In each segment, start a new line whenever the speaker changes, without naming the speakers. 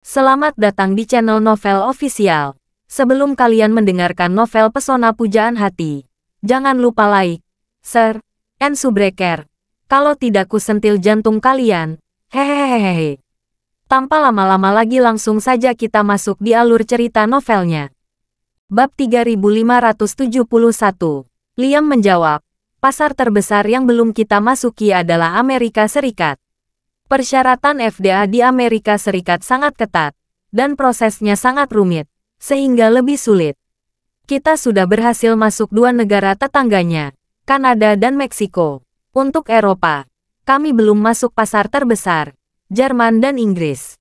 Selamat datang di channel Novel Official. Sebelum kalian mendengarkan novel Pesona Pujaan Hati, jangan lupa like, share, and subscribe. Kalau tidak kusentil jantung kalian. Hehehehe. Tanpa lama-lama lagi langsung saja kita masuk di alur cerita novelnya. Bab 3571. Liam menjawab, pasar terbesar yang belum kita masuki adalah Amerika Serikat. Persyaratan FDA di Amerika Serikat sangat ketat, dan prosesnya sangat rumit, sehingga lebih sulit. Kita sudah berhasil masuk dua negara tetangganya, Kanada dan Meksiko. Untuk Eropa, kami belum masuk pasar terbesar, Jerman dan Inggris.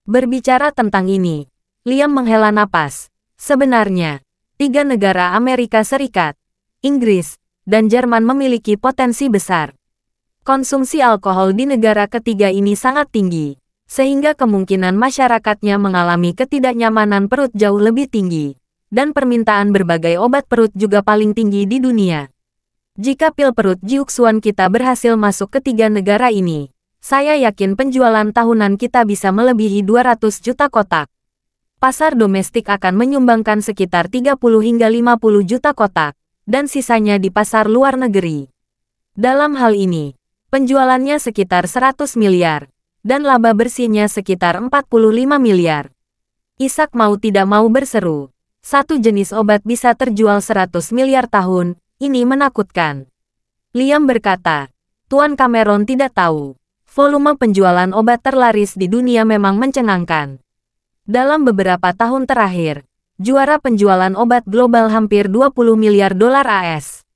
Berbicara tentang ini, Liam menghela napas. Sebenarnya, tiga negara Amerika Serikat, Inggris, dan Jerman memiliki potensi besar. Konsumsi alkohol di negara ketiga ini sangat tinggi, sehingga kemungkinan masyarakatnya mengalami ketidaknyamanan perut jauh lebih tinggi, dan permintaan berbagai obat perut juga paling tinggi di dunia. Jika pil perut Jiuxuan kita berhasil masuk ke tiga negara ini, saya yakin penjualan tahunan kita bisa melebihi 200 juta kotak. Pasar domestik akan menyumbangkan sekitar 30 hingga 50 juta kotak, dan sisanya di pasar luar negeri. Dalam hal ini, penjualannya sekitar 100 miliar, dan laba bersihnya sekitar 45 miliar. Ishak mau tidak mau berseru, satu jenis obat bisa terjual 100 miliar tahun, ini menakutkan. Liam berkata, Tuan Cameron tidak tahu, volume penjualan obat terlaris di dunia memang mencengangkan. Dalam beberapa tahun terakhir, juara penjualan obat global hampir 20 miliar dolar AS.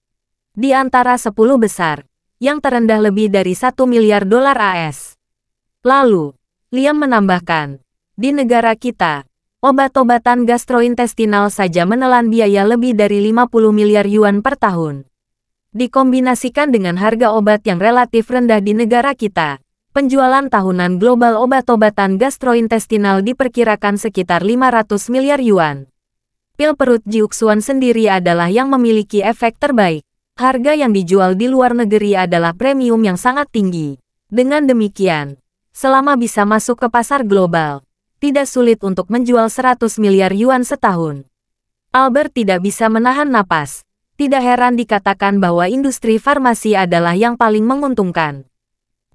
Di antara 10 besar, yang terendah lebih dari 1 miliar dolar AS. Lalu, Liam menambahkan, di negara kita, obat-obatan gastrointestinal saja menelan biaya lebih dari 50 miliar yuan per tahun. Dikombinasikan dengan harga obat yang relatif rendah di negara kita, penjualan tahunan global obat-obatan gastrointestinal diperkirakan sekitar 500 miliar yuan. Pil perut Jiuxuan sendiri adalah yang memiliki efek terbaik. Harga yang dijual di luar negeri adalah premium yang sangat tinggi. Dengan demikian, selama bisa masuk ke pasar global, tidak sulit untuk menjual 100 miliar yuan setahun. Albert tidak bisa menahan napas. Tidak heran dikatakan bahwa industri farmasi adalah yang paling menguntungkan.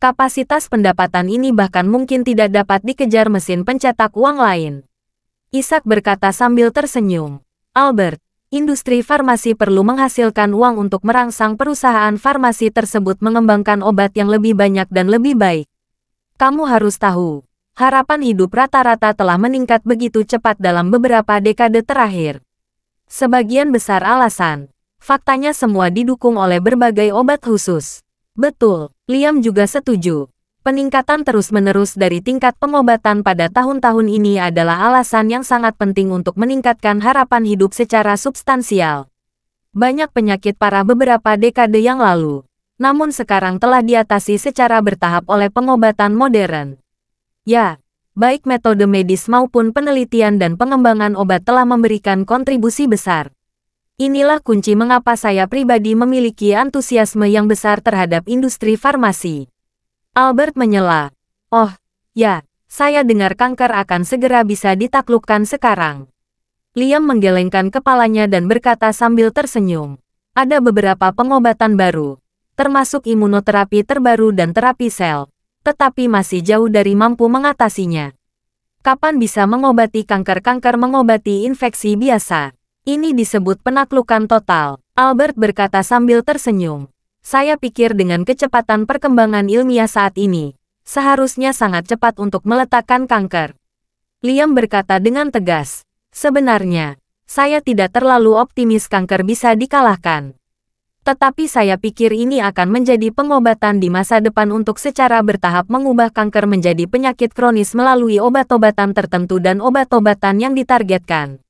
Kapasitas pendapatan ini bahkan mungkin tidak dapat dikejar mesin pencetak uang lain. Ishak berkata sambil tersenyum, Albert, industri farmasi perlu menghasilkan uang untuk merangsang perusahaan farmasi tersebut mengembangkan obat yang lebih banyak dan lebih baik. Kamu harus tahu, harapan hidup rata-rata telah meningkat begitu cepat dalam beberapa dekade terakhir. Sebagian besar alasan, faktanya semua didukung oleh berbagai obat khusus. Betul, Liam juga setuju. Peningkatan terus-menerus dari tingkat pengobatan pada tahun-tahun ini adalah alasan yang sangat penting untuk meningkatkan harapan hidup secara substansial. Banyak penyakit parah beberapa dekade yang lalu, namun sekarang telah diatasi secara bertahap oleh pengobatan modern. Ya, baik metode medis maupun penelitian dan pengembangan obat telah memberikan kontribusi besar. Inilah kunci mengapa saya pribadi memiliki antusiasme yang besar terhadap industri farmasi. Albert menyela. Oh, ya, saya dengar kanker akan segera bisa ditaklukkan sekarang. Liam menggelengkan kepalanya dan berkata sambil tersenyum. Ada beberapa pengobatan baru, termasuk imunoterapi terbaru dan terapi sel, tetapi masih jauh dari mampu mengatasinya. Kapan bisa mengobati kanker mengobati infeksi biasa? Ini disebut penaklukan total, Albert berkata sambil tersenyum. Saya pikir dengan kecepatan perkembangan ilmiah saat ini, seharusnya sangat cepat untuk meletakkan kanker. Liam berkata dengan tegas, sebenarnya, saya tidak terlalu optimis kanker bisa dikalahkan. Tetapi saya pikir ini akan menjadi pengobatan di masa depan untuk secara bertahap mengubah kanker menjadi penyakit kronis melalui obat-obatan tertentu dan obat-obatan yang ditargetkan.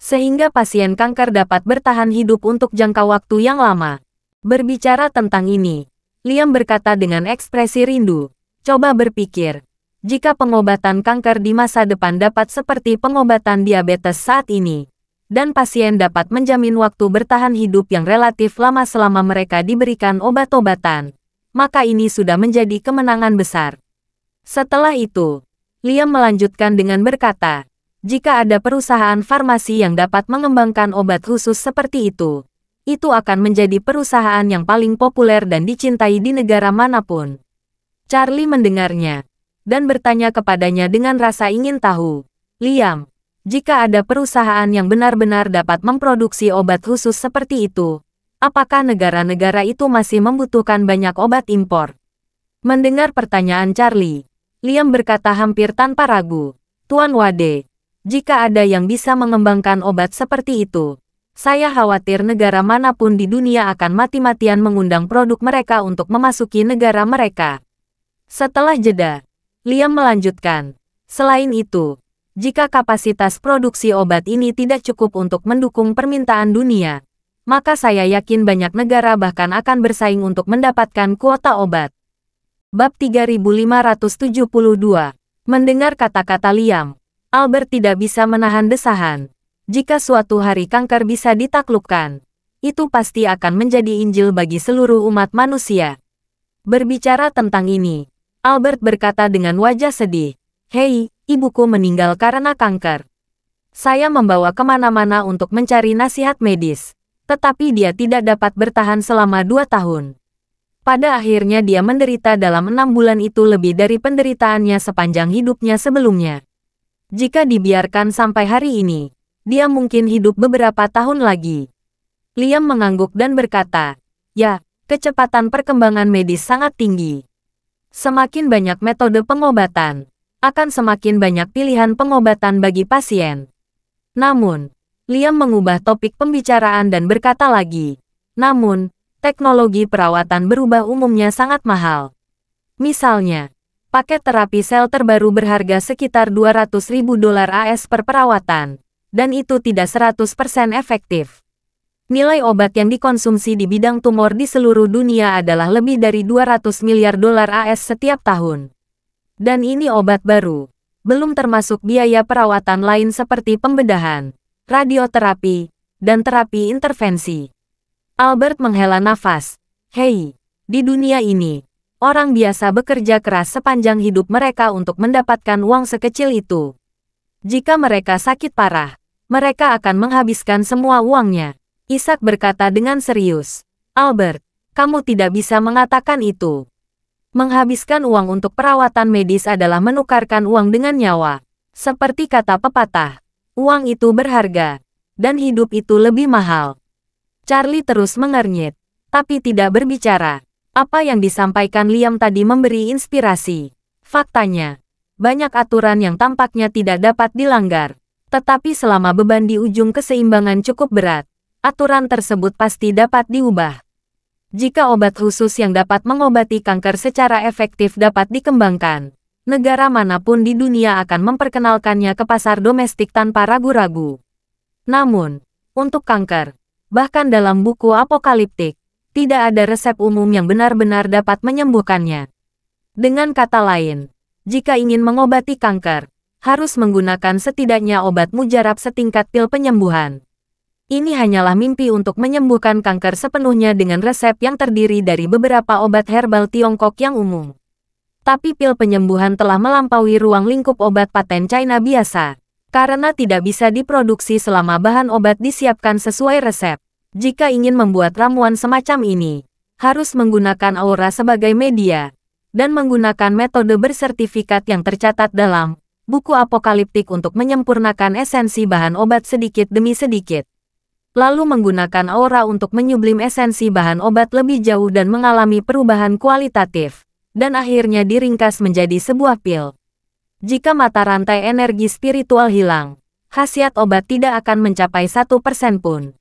Sehingga pasien kanker dapat bertahan hidup untuk jangka waktu yang lama. Berbicara tentang ini, Liam berkata dengan ekspresi rindu, coba berpikir, jika pengobatan kanker di masa depan dapat seperti pengobatan diabetes saat ini, dan pasien dapat menjamin waktu bertahan hidup yang relatif lama selama mereka diberikan obat-obatan, maka ini sudah menjadi kemenangan besar. Setelah itu, Liam melanjutkan dengan berkata, jika ada perusahaan farmasi yang dapat mengembangkan obat khusus seperti itu akan menjadi perusahaan yang paling populer dan dicintai di negara manapun. Charlie mendengarnya dan bertanya kepadanya dengan rasa ingin tahu. Liam, jika ada perusahaan yang benar-benar dapat memproduksi obat khusus seperti itu, apakah negara-negara itu masih membutuhkan banyak obat impor? Mendengar pertanyaan Charlie, Liam berkata hampir tanpa ragu, Tuan Wade, jika ada yang bisa mengembangkan obat seperti itu, saya khawatir negara manapun di dunia akan mati-matian mengundang produk mereka untuk memasuki negara mereka. Setelah jeda, Liam melanjutkan, selain itu, jika kapasitas produksi obat ini tidak cukup untuk mendukung permintaan dunia, maka saya yakin banyak negara bahkan akan bersaing untuk mendapatkan kuota obat. Bab 3572. Mendengar kata-kata Liam, Albert tidak bisa menahan desahan. Jika suatu hari kanker bisa ditaklukkan, itu pasti akan menjadi Injil bagi seluruh umat manusia. Berbicara tentang ini, Albert berkata dengan wajah sedih, "Hei, ibuku meninggal karena kanker. Saya membawa kemana-mana untuk mencari nasihat medis, tetapi dia tidak dapat bertahan selama 2 tahun. Pada akhirnya dia menderita dalam 6 bulan itu lebih dari penderitaannya sepanjang hidupnya sebelumnya. Jika dibiarkan sampai hari ini, dia mungkin hidup beberapa tahun lagi." Liam mengangguk dan berkata, "Ya, kecepatan perkembangan medis sangat tinggi. Semakin banyak metode pengobatan, akan semakin banyak pilihan pengobatan bagi pasien." Namun, Liam mengubah topik pembicaraan dan berkata lagi, "Namun, teknologi perawatan berubah umumnya sangat mahal. Misalnya, paket terapi sel terbaru berharga sekitar $200.000 AS per perawatan, dan itu tidak 100% efektif. Nilai obat yang dikonsumsi di bidang tumor di seluruh dunia adalah lebih dari $200 miliar AS setiap tahun. Dan ini obat baru, belum termasuk biaya perawatan lain seperti pembedahan, radioterapi, dan terapi intervensi." Albert menghela nafas. "Hei, di dunia ini, orang biasa bekerja keras sepanjang hidup mereka untuk mendapatkan uang sekecil itu. Jika mereka sakit parah, mereka akan menghabiskan semua uangnya." Ishak berkata dengan serius, "Albert, kamu tidak bisa mengatakan itu. Menghabiskan uang untuk perawatan medis adalah menukarkan uang dengan nyawa. Seperti kata pepatah, uang itu berharga, dan hidup itu lebih mahal." Charlie terus mengernyit, tapi tidak berbicara. Apa yang disampaikan Liam tadi memberi inspirasi. Faktanya, banyak aturan yang tampaknya tidak dapat dilanggar. Tetapi selama beban di ujung keseimbangan cukup berat, aturan tersebut pasti dapat diubah. Jika obat khusus yang dapat mengobati kanker secara efektif dapat dikembangkan, negara manapun di dunia akan memperkenalkannya ke pasar domestik tanpa ragu-ragu. Namun, untuk kanker, bahkan dalam buku apokaliptik, tidak ada resep umum yang benar-benar dapat menyembuhkannya. Dengan kata lain, jika ingin mengobati kanker, harus menggunakan setidaknya obat mujarab setingkat pil penyembuhan. Ini hanyalah mimpi untuk menyembuhkan kanker sepenuhnya dengan resep yang terdiri dari beberapa obat herbal Tiongkok yang umum. Tapi pil penyembuhan telah melampaui ruang lingkup obat paten China biasa, karena tidak bisa diproduksi selama bahan obat disiapkan sesuai resep. Jika ingin membuat ramuan semacam ini, harus menggunakan aura sebagai media, dan menggunakan metode bersertifikat yang tercatat dalam buku apokaliptik untuk menyempurnakan esensi bahan obat sedikit demi sedikit. Lalu menggunakan aura untuk menyublim esensi bahan obat lebih jauh dan mengalami perubahan kualitatif, dan akhirnya diringkas menjadi sebuah pil. Jika mata rantai energi spiritual hilang, khasiat obat tidak akan mencapai 1% pun.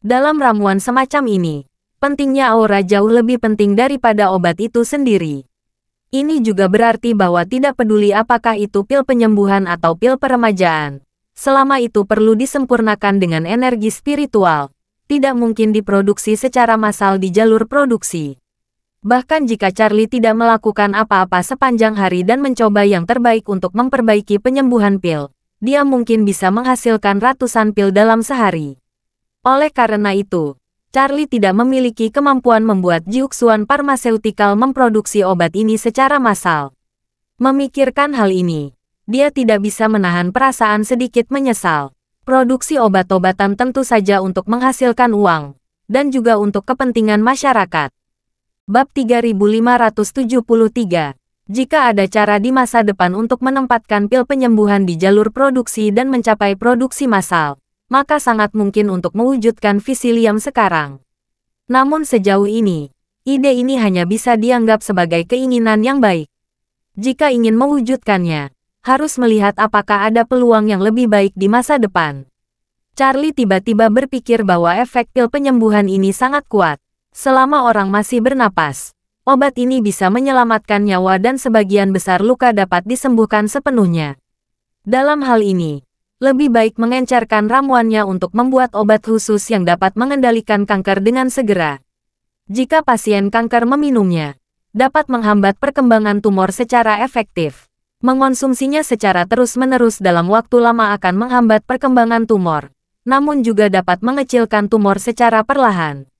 Dalam ramuan semacam ini, pentingnya aura jauh lebih penting daripada obat itu sendiri. Ini juga berarti bahwa tidak peduli apakah itu pil penyembuhan atau pil peremajaan, selama itu perlu disempurnakan dengan energi spiritual, tidak mungkin diproduksi secara massal di jalur produksi. Bahkan jika Charlie tidak melakukan apa-apa sepanjang hari dan mencoba yang terbaik untuk memperbaiki penyembuhan pil, dia mungkin bisa menghasilkan ratusan pil dalam sehari. Oleh karena itu, Charlie tidak memiliki kemampuan membuat Jiuxuan Pharmaceutical memproduksi obat ini secara massal. Memikirkan hal ini, Dia tidak bisa menahan perasaan sedikit menyesal. Produksi obat-obatan tentu saja untuk menghasilkan uang, dan juga untuk kepentingan masyarakat. Bab 3573. Jika ada cara di masa depan untuk menempatkan pil penyembuhan di jalur produksi dan mencapai produksi massal, maka sangat mungkin untuk mewujudkan visi Liam sekarang. Namun sejauh ini, ide ini hanya bisa dianggap sebagai keinginan yang baik. Jika ingin mewujudkannya, harus melihat apakah ada peluang yang lebih baik di masa depan. Charlie tiba-tiba berpikir bahwa efek pil penyembuhan ini sangat kuat. Selama orang masih bernapas, obat ini bisa menyelamatkan nyawa dan sebagian besar luka dapat disembuhkan sepenuhnya. Dalam hal ini, lebih baik mengencarkan ramuannya untuk membuat obat khusus yang dapat mengendalikan kanker dengan segera. Jika pasien kanker meminumnya, dapat menghambat perkembangan tumor secara efektif. Mengonsumsinya secara terus-menerus dalam waktu lama akan menghambat perkembangan tumor, namun juga dapat mengecilkan tumor secara perlahan,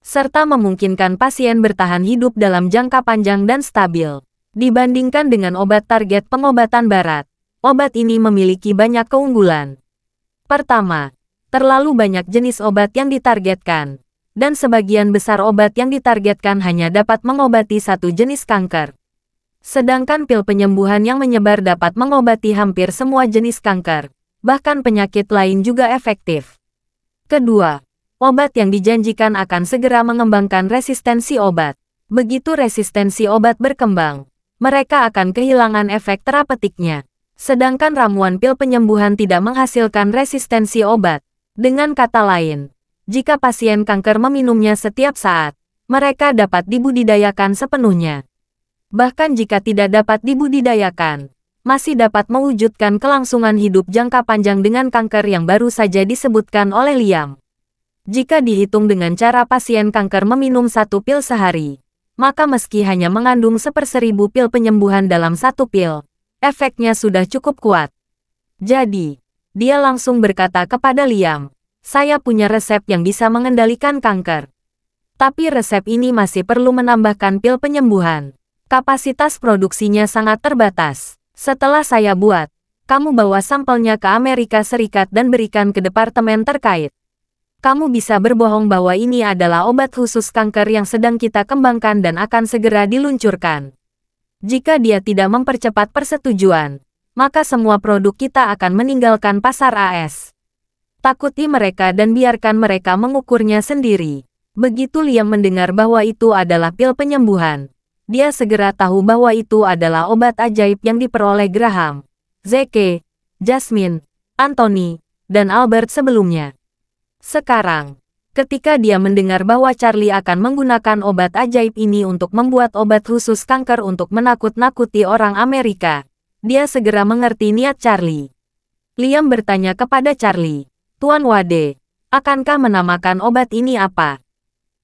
serta memungkinkan pasien bertahan hidup dalam jangka panjang dan stabil. Dibandingkan dengan obat target pengobatan barat, obat ini memiliki banyak keunggulan. Pertama, terlalu banyak jenis obat yang ditargetkan, dan sebagian besar obat yang ditargetkan hanya dapat mengobati satu jenis kanker. Sedangkan pil penyembuhan yang menyebar dapat mengobati hampir semua jenis kanker, bahkan penyakit lain juga efektif. Kedua, obat yang dijanjikan akan segera mengembangkan resistensi obat. Begitu resistensi obat berkembang, mereka akan kehilangan efek terapeutiknya. Sedangkan ramuan pil penyembuhan tidak menghasilkan resistensi obat. Dengan kata lain, jika pasien kanker meminumnya setiap saat, mereka dapat dibudidayakan sepenuhnya. Bahkan jika tidak dapat dibudidayakan, masih dapat mewujudkan kelangsungan hidup jangka panjang dengan kanker yang baru saja disebutkan oleh Liam. Jika dihitung dengan cara pasien kanker meminum satu pil sehari, maka meski hanya mengandung 1/1000 pil penyembuhan dalam satu pil, efeknya sudah cukup kuat. Jadi, dia langsung berkata kepada Liam, "Saya punya resep yang bisa mengendalikan kanker. Tapi resep ini masih perlu menambahkan pil penyembuhan. Kapasitas produksinya sangat terbatas. Setelah saya buat, kamu bawa sampelnya ke Amerika Serikat dan berikan ke departemen terkait. Kamu bisa berbohong bahwa ini adalah obat khusus kanker yang sedang kita kembangkan dan akan segera diluncurkan. Jika dia tidak mempercepat persetujuan, maka semua produk kita akan meninggalkan pasar AS. Takuti mereka dan biarkan mereka mengukurnya sendiri." Begitu Liam mendengar bahwa itu adalah pil penyembuhan, dia segera tahu bahwa itu adalah obat ajaib yang diperoleh Graham, Zeke, Jasmine, Anthony, dan Albert sebelumnya. Sekarang, ketika dia mendengar bahwa Charlie akan menggunakan obat ajaib ini untuk membuat obat khusus kanker untuk menakut-nakuti orang Amerika, dia segera mengerti niat Charlie. Liam bertanya kepada Charlie, "Tuan Wade, akankah menamakan obat ini apa?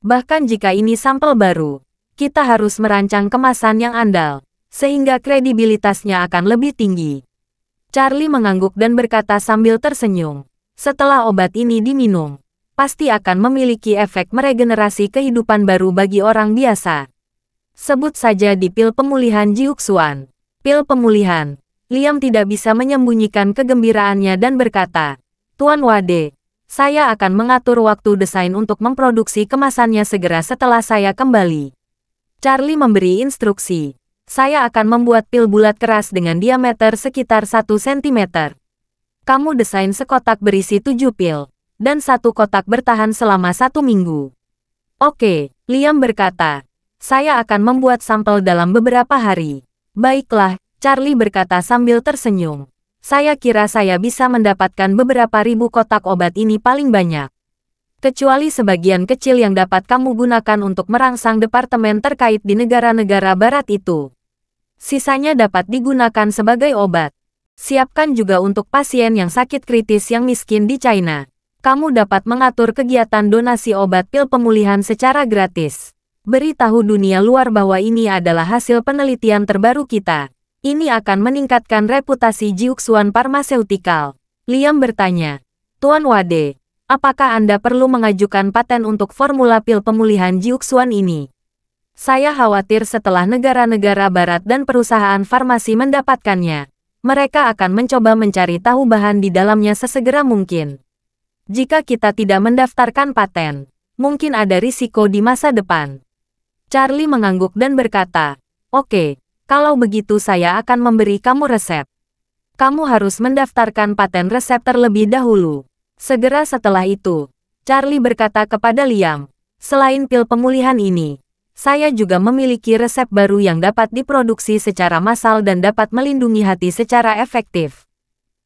Bahkan jika ini sampel baru, kita harus merancang kemasan yang andal, sehingga kredibilitasnya akan lebih tinggi." Charlie mengangguk dan berkata sambil tersenyum, "Setelah obat ini diminum, pasti akan memiliki efek meregenerasi kehidupan baru bagi orang biasa. Sebut saja di pil pemulihan Jiuxuan." Pil pemulihan. Liam tidak bisa menyembunyikan kegembiraannya dan berkata, "Tuan Wade, saya akan mengatur waktu desain untuk memproduksi kemasannya segera setelah saya kembali." Charlie memberi instruksi. "Saya akan membuat pil bulat keras dengan diameter sekitar 1 cm. Kamu desain sekotak berisi 7 pil, dan satu kotak bertahan selama 1 minggu." "Oke," Liam berkata. "Saya akan membuat sampel dalam beberapa hari." "Baiklah," Charlie berkata sambil tersenyum. "Saya kira saya bisa mendapatkan beberapa ribu kotak obat ini paling banyak. Kecuali sebagian kecil yang dapat kamu gunakan untuk merangsang departemen terkait di negara-negara barat itu. Sisanya dapat digunakan sebagai obat. Siapkan juga untuk pasien yang sakit kritis yang miskin di China. Kamu dapat mengatur kegiatan donasi obat pil pemulihan secara gratis. Beritahu dunia luar bahwa ini adalah hasil penelitian terbaru kita. Ini akan meningkatkan reputasi Jiuxuan Pharmaceutical." Liam bertanya, "Tuan Wade, apakah Anda perlu mengajukan paten untuk formula pil pemulihan Jiuxuan ini? Saya khawatir setelah negara-negara barat dan perusahaan farmasi mendapatkannya, mereka akan mencoba mencari tahu bahan di dalamnya sesegera mungkin. Jika kita tidak mendaftarkan paten, mungkin ada risiko di masa depan. Charlie mengangguk dan berkata, "Oke, kalau begitu saya akan memberi kamu resep. Kamu harus mendaftarkan paten resep terlebih dahulu." Segera setelah itu, Charlie berkata kepada Liam, "Selain pil pemulihan ini, saya juga memiliki resep baru yang dapat diproduksi secara massal dan dapat melindungi hati secara efektif.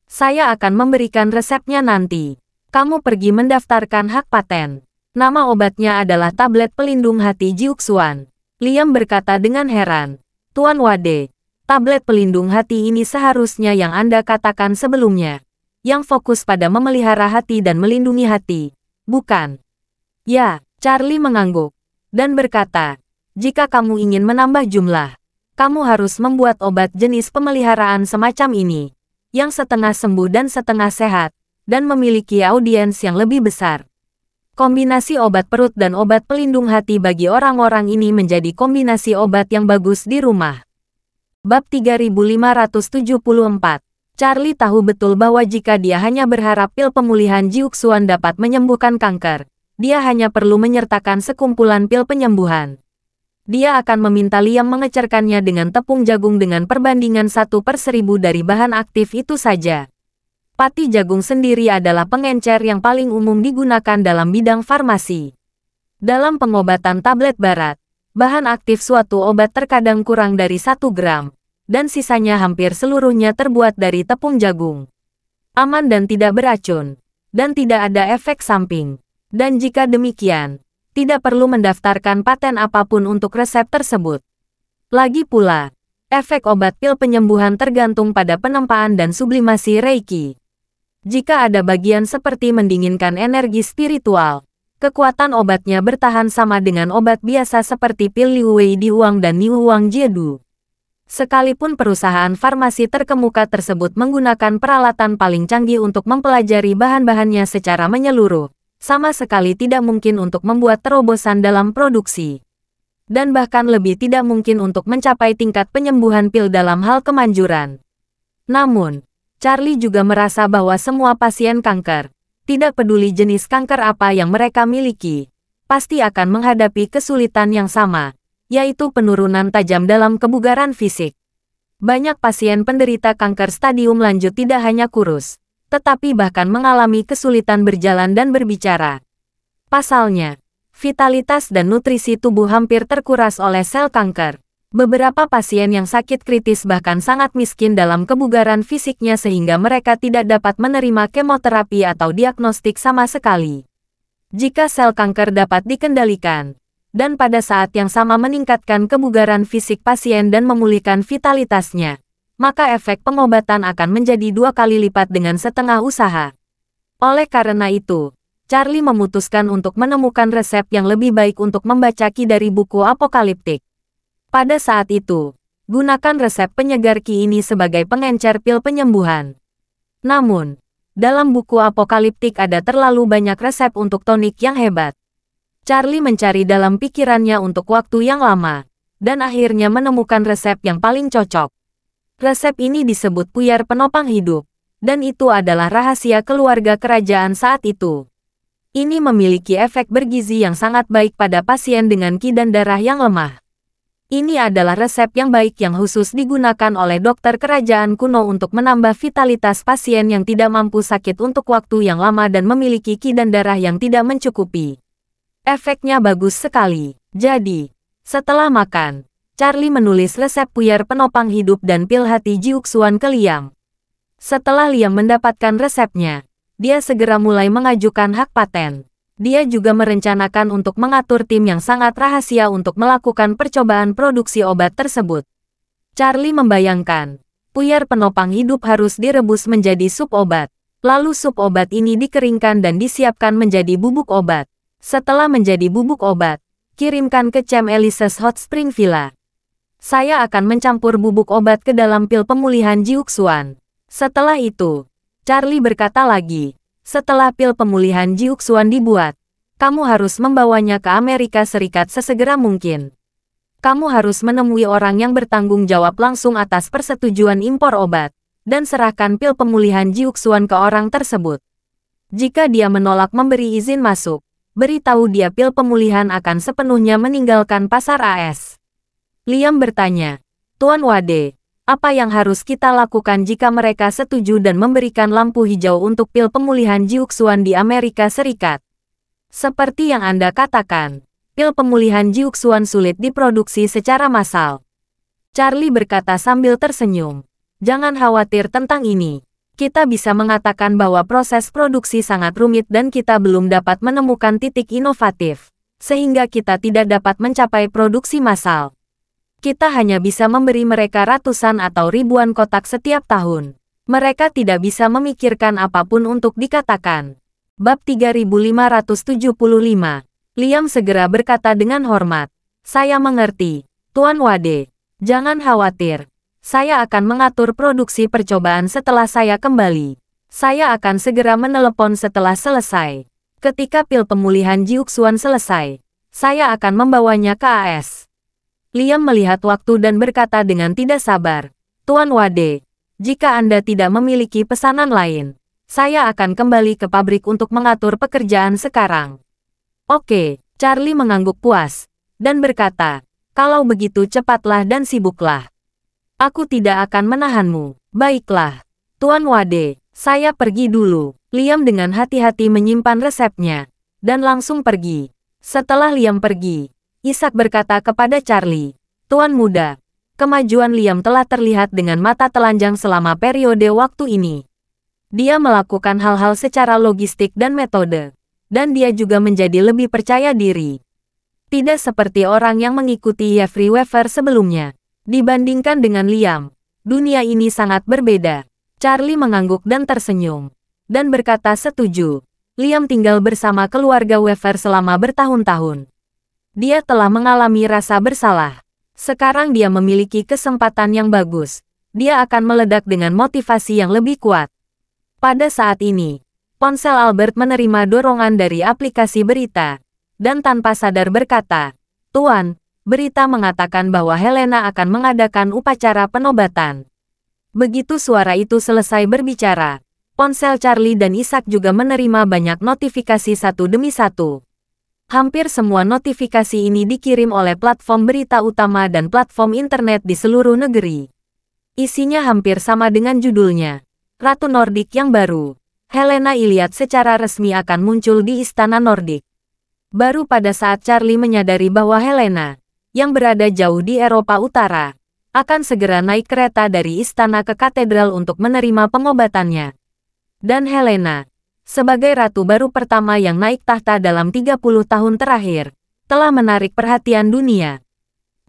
Saya akan memberikan resepnya nanti. Kamu pergi mendaftarkan hak paten." Nama obatnya adalah tablet pelindung hati Jiuxuan. Liam berkata dengan heran, "Tuan Wade, tablet pelindung hati ini seharusnya yang Anda katakan sebelumnya, yang fokus pada memelihara hati dan melindungi hati, bukan?" "Ya," Charlie mengangguk, dan berkata, "Jika kamu ingin menambah jumlah, kamu harus membuat obat jenis pemeliharaan semacam ini, yang setengah sembuh dan setengah sehat, dan memiliki audiens yang lebih besar. Kombinasi obat perut dan obat pelindung hati bagi orang-orang ini menjadi kombinasi obat yang bagus di rumah." Bab 3574. Charlie tahu betul bahwa jika dia hanya berharap pil pemulihan Jiuxuan dapat menyembuhkan kanker, dia hanya perlu menyertakan sekumpulan pil penyembuhan. Dia akan meminta Liam mengecerkannya dengan tepung jagung dengan perbandingan 1/1000 dari bahan aktif itu saja. Pati jagung sendiri adalah pengencer yang paling umum digunakan dalam bidang farmasi. Dalam pengobatan tablet barat, bahan aktif suatu obat terkadang kurang dari 1 gram, dan sisanya hampir seluruhnya terbuat dari tepung jagung. Aman dan tidak beracun, dan tidak ada efek samping. Dan jika demikian, tidak perlu mendaftarkan paten apapun untuk resep tersebut. Lagi pula, efek obat pil penyembuhan tergantung pada penempaan dan sublimasi Reiki. Jika ada bagian seperti mendinginkan energi spiritual, kekuatan obatnya bertahan sama dengan obat biasa seperti pil Liu Wei Di Huang dan Niu Huang Jiedu. Sekalipun perusahaan farmasi terkemuka tersebut menggunakan peralatan paling canggih untuk mempelajari bahan-bahannya secara menyeluruh, sama sekali tidak mungkin untuk membuat terobosan dalam produksi. Dan bahkan lebih tidak mungkin untuk mencapai tingkat penyembuhan pil dalam hal kemanjuran. Namun, Charlie juga merasa bahwa semua pasien kanker, tidak peduli jenis kanker apa yang mereka miliki, pasti akan menghadapi kesulitan yang sama, yaitu penurunan tajam dalam kebugaran fisik. Banyak pasien penderita kanker stadium lanjut tidak hanya kurus, tetapi bahkan mengalami kesulitan berjalan dan berbicara. Pasalnya, vitalitas dan nutrisi tubuh hampir terkuras oleh sel kanker. Beberapa pasien yang sakit kritis bahkan sangat miskin dalam kebugaran fisiknya sehingga mereka tidak dapat menerima kemoterapi atau diagnostik sama sekali. Jika sel kanker dapat dikendalikan, dan pada saat yang sama meningkatkan kebugaran fisik pasien dan memulihkan vitalitasnya, maka efek pengobatan akan menjadi 2 kali lipat dengan setengah usaha. Oleh karena itu, Charlie memutuskan untuk menemukan resep yang lebih baik untuk membaca ki dari buku apokaliptik. Pada saat itu, gunakan resep penyegar ki ini sebagai pengencer pil penyembuhan. Namun, dalam buku apokaliptik ada terlalu banyak resep untuk tonik yang hebat. Charlie mencari dalam pikirannya untuk waktu yang lama, dan akhirnya menemukan resep yang paling cocok. Resep ini disebut puyar penopang hidup, dan itu adalah rahasia keluarga kerajaan saat itu. Ini memiliki efek bergizi yang sangat baik pada pasien dengan ki dan darah yang lemah. Ini adalah resep yang baik yang khusus digunakan oleh dokter kerajaan kuno untuk menambah vitalitas pasien yang tidak mampu sakit untuk waktu yang lama dan memiliki ki dan darah yang tidak mencukupi. Efeknya bagus sekali. Jadi, setelah makan, Charlie menulis resep puyar penopang hidup dan pil hati Jiuxuan ke Liam. Setelah Liam mendapatkan resepnya, dia segera mulai mengajukan hak paten. Dia juga merencanakan untuk mengatur tim yang sangat rahasia untuk melakukan percobaan produksi obat tersebut. Charlie membayangkan, puyar penopang hidup harus direbus menjadi sup obat. Lalu sup obat ini dikeringkan dan disiapkan menjadi bubuk obat. Setelah menjadi bubuk obat, kirimkan ke Chem Elise's Hot Spring Villa. Saya akan mencampur bubuk obat ke dalam pil pemulihan Jiuxuan. Setelah itu, Charlie berkata lagi, setelah pil pemulihan Jiuxuan dibuat, kamu harus membawanya ke Amerika Serikat sesegera mungkin. Kamu harus menemui orang yang bertanggung jawab langsung atas persetujuan impor obat, dan serahkan pil pemulihan Jiuxuan ke orang tersebut. Jika dia menolak memberi izin masuk, beritahu dia pil pemulihan akan sepenuhnya meninggalkan pasar AS. Liam bertanya, Tuan Wade, apa yang harus kita lakukan jika mereka setuju dan memberikan lampu hijau untuk pil pemulihan Jiuxuan di Amerika Serikat? Seperti yang Anda katakan, pil pemulihan Jiuxuan sulit diproduksi secara massal. Charlie berkata sambil tersenyum. Jangan khawatir tentang ini. Kita bisa mengatakan bahwa proses produksi sangat rumit dan kita belum dapat menemukan titik inovatif, sehingga kita tidak dapat mencapai produksi massal. Kita hanya bisa memberi mereka ratusan atau ribuan kotak setiap tahun. Mereka tidak bisa memikirkan apapun untuk dikatakan. Bab 3575. Liam segera berkata dengan hormat. Saya mengerti, Tuan Wade. Jangan khawatir. Saya akan mengatur produksi percobaan setelah saya kembali. Saya akan segera menelepon setelah selesai. Ketika pil pemulihan Jiuxuan selesai, saya akan membawanya ke AS. Liam melihat waktu dan berkata dengan tidak sabar. Tuan Wade, jika Anda tidak memiliki pesanan lain, saya akan kembali ke pabrik untuk mengatur pekerjaan sekarang. Oke, Charlie mengangguk puas, dan berkata, kalau begitu cepatlah dan sibuklah. Aku tidak akan menahanmu. Baiklah, Tuan Wade, saya pergi dulu. Liam dengan hati-hati menyimpan resepnya, dan langsung pergi. Setelah Liam pergi, Isaac berkata kepada Charlie, Tuan muda, kemajuan Liam telah terlihat dengan mata telanjang selama periode waktu ini. Dia melakukan hal-hal secara logistik dan metode, dan dia juga menjadi lebih percaya diri. Tidak seperti orang yang mengikuti Jeffrey Weaver sebelumnya. Dibandingkan dengan Liam, dunia ini sangat berbeda. Charlie mengangguk dan tersenyum, dan berkata setuju. Liam tinggal bersama keluarga Weaver selama bertahun-tahun. Dia telah mengalami rasa bersalah. Sekarang dia memiliki kesempatan yang bagus. Dia akan meledak dengan motivasi yang lebih kuat. Pada saat ini, ponsel Albert menerima dorongan dari aplikasi berita, dan tanpa sadar berkata, Tuan, berita mengatakan bahwa Helena akan mengadakan upacara penobatan. Begitu suara itu selesai berbicara, ponsel Charlie dan Isaac juga menerima banyak notifikasi satu demi satu. Hampir semua notifikasi ini dikirim oleh platform berita utama dan platform internet di seluruh negeri. Isinya hampir sama dengan judulnya, Ratu Nordik yang baru. Helena Iliad secara resmi akan muncul di Istana Nordik. Baru pada saat Charlie menyadari bahwa Helena, yang berada jauh di Eropa Utara, akan segera naik kereta dari istana ke katedral untuk menerima pengobatannya. Dan Helena, sebagai ratu baru pertama yang naik tahta dalam 30 tahun terakhir, telah menarik perhatian dunia.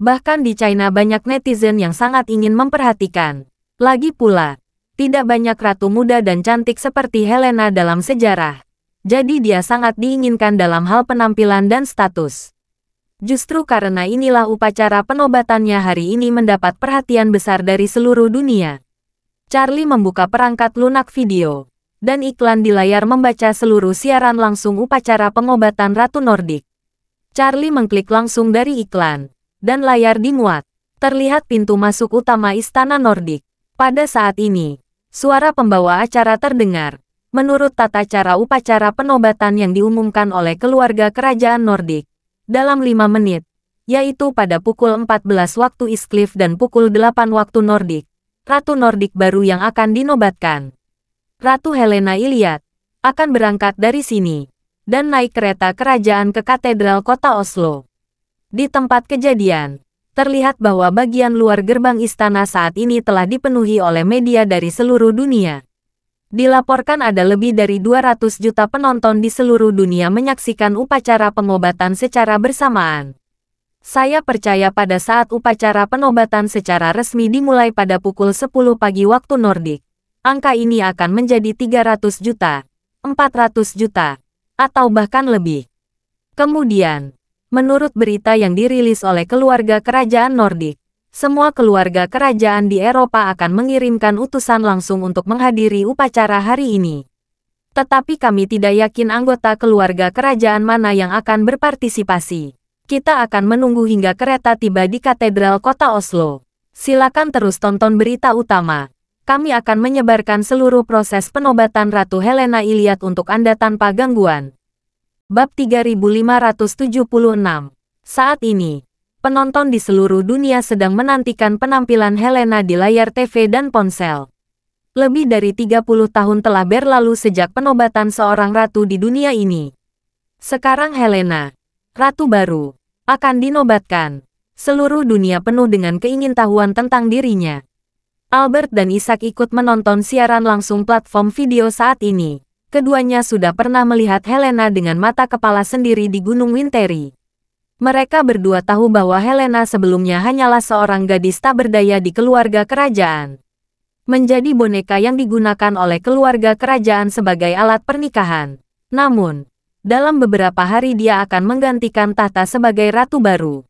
Bahkan di China banyak netizen yang sangat ingin memperhatikan. Lagi pula, tidak banyak ratu muda dan cantik seperti Helena dalam sejarah. Jadi dia sangat diinginkan dalam hal penampilan dan status. Justru karena inilah upacara penobatannya hari ini mendapat perhatian besar dari seluruh dunia. Charlie membuka perangkat lunak video, dan iklan di layar membaca seluruh siaran langsung upacara pengobatan Ratu Nordik. Charlie mengklik langsung dari iklan, dan layar dimuat. Terlihat pintu masuk utama Istana Nordik. Pada saat ini, suara pembawa acara terdengar. Menurut tata cara upacara penobatan yang diumumkan oleh keluarga kerajaan Nordik, dalam 5 menit, yaitu pada pukul 14 waktu Eastcliff dan pukul 8 waktu Nordik, Ratu Nordik baru yang akan dinobatkan. Ratu Helena Iliad akan berangkat dari sini, dan naik kereta kerajaan ke katedral kota Oslo. Di tempat kejadian, terlihat bahwa bagian luar gerbang istana saat ini telah dipenuhi oleh media dari seluruh dunia. Dilaporkan ada lebih dari 200 juta penonton di seluruh dunia menyaksikan upacara pengobatan secara bersamaan. Saya percaya pada saat upacara penobatan secara resmi dimulai pada pukul 10 pagi waktu Nordik, angka ini akan menjadi 300 juta, 400 juta, atau bahkan lebih. Kemudian, menurut berita yang dirilis oleh keluarga kerajaan Nordik, semua keluarga kerajaan di Eropa akan mengirimkan utusan langsung untuk menghadiri upacara hari ini. Tetapi kami tidak yakin anggota keluarga kerajaan mana yang akan berpartisipasi. Kita akan menunggu hingga kereta tiba di katedral kota Oslo. Silakan terus tonton berita utama. kami akan menyebarkan seluruh proses penobatan Ratu Helena Iliad untuk Anda tanpa gangguan. Bab 3576. Saat ini, penonton di seluruh dunia sedang menantikan penampilan Helena di layar TV dan ponsel. Lebih dari 30 tahun telah berlalu sejak penobatan seorang ratu di dunia ini. Sekarang Helena, ratu baru, akan dinobatkan. Seluruh dunia penuh dengan keingintahuan tentang dirinya. Albert dan Isaac ikut menonton siaran langsung platform video saat ini. Keduanya sudah pernah melihat Helena dengan mata kepala sendiri di Gunung Winteri. Mereka berdua tahu bahwa Helena sebelumnya hanyalah seorang gadis tak berdaya di keluarga kerajaan. Menjadi boneka yang digunakan oleh keluarga kerajaan sebagai alat pernikahan. Namun, dalam beberapa hari dia akan menggantikan tahta sebagai ratu baru.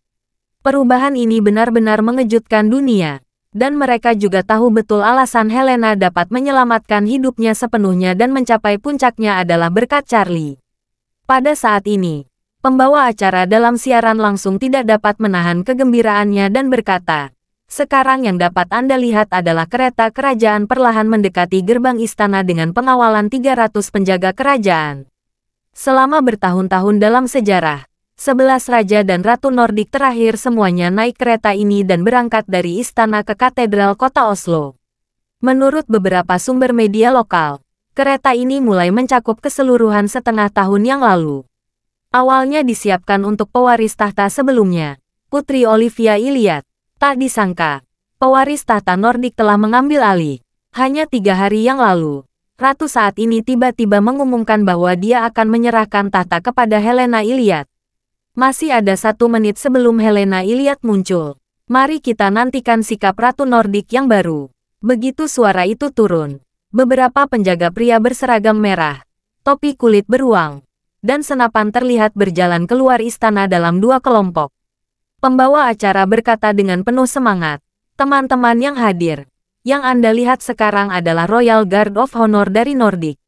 Perubahan ini benar-benar mengejutkan dunia. Dan mereka juga tahu betul alasan Helena dapat menyelamatkan hidupnya sepenuhnya dan mencapai puncaknya adalah berkat Charlie. Pada saat ini, pembawa acara dalam siaran langsung tidak dapat menahan kegembiraannya dan berkata, "Sekarang yang dapat Anda lihat adalah kereta kerajaan perlahan mendekati gerbang istana dengan pengawalan 300 penjaga kerajaan." Selama bertahun-tahun dalam sejarah, 11 raja dan ratu Nordik terakhir semuanya naik kereta ini dan berangkat dari istana ke katedral kota Oslo. Menurut beberapa sumber media lokal, kereta ini mulai mencakup keseluruhan setengah tahun yang lalu. Awalnya disiapkan untuk pewaris tahta sebelumnya, Putri Olivia Iliad. Tak disangka, pewaris tahta Nordik telah mengambil alih. Hanya 3 hari yang lalu, ratu saat ini tiba-tiba mengumumkan bahwa dia akan menyerahkan tahta kepada Helena Iliad. Masih ada 1 menit sebelum Helena Iliad muncul. Mari kita nantikan sikap Ratu Nordik yang baru. Begitu suara itu turun, beberapa penjaga pria berseragam merah, topi kulit beruang, dan senapan terlihat berjalan keluar istana dalam 2 kelompok. Pembawa acara berkata dengan penuh semangat, "Teman-teman yang hadir, yang Anda lihat sekarang adalah Royal Guard of Honor dari Nordik."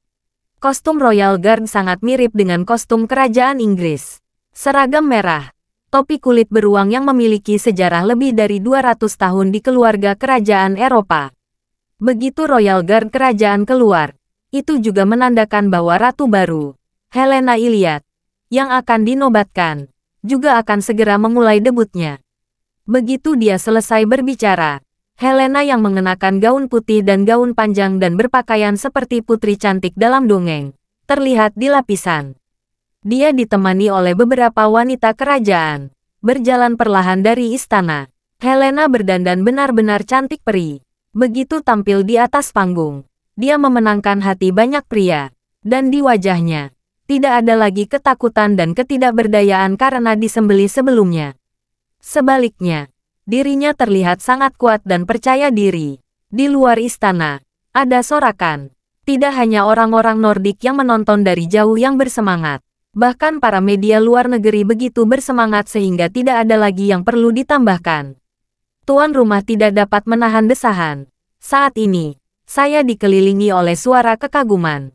Kostum Royal Guard sangat mirip dengan kostum kerajaan Inggris. Seragam merah, topi kulit beruang yang memiliki sejarah lebih dari 200 tahun di keluarga kerajaan Eropa. Begitu Royal Guard kerajaan keluar, itu juga menandakan bahwa ratu baru, Helena Iliad, yang akan dinobatkan, juga akan segera memulai debutnya. Begitu dia selesai berbicara, Helena yang mengenakan gaun putih dan gaun panjang dan berpakaian seperti putri cantik dalam dongeng, terlihat di lapisan. Dia ditemani oleh beberapa wanita kerajaan, berjalan perlahan dari istana. Helena berdandan benar-benar cantik peri. Begitu tampil di atas panggung, dia memenangkan hati banyak pria. Dan di wajahnya, tidak ada lagi ketakutan dan ketidakberdayaan karena disembelih sebelumnya. Sebaliknya, dirinya terlihat sangat kuat dan percaya diri. Di luar istana, ada sorakan. Tidak hanya orang-orang Nordik yang menonton dari jauh yang bersemangat. Bahkan para media luar negeri begitu bersemangat sehingga tidak ada lagi yang perlu ditambahkan. Tuan rumah tidak dapat menahan desahan. Saat ini, saya dikelilingi oleh suara kekaguman.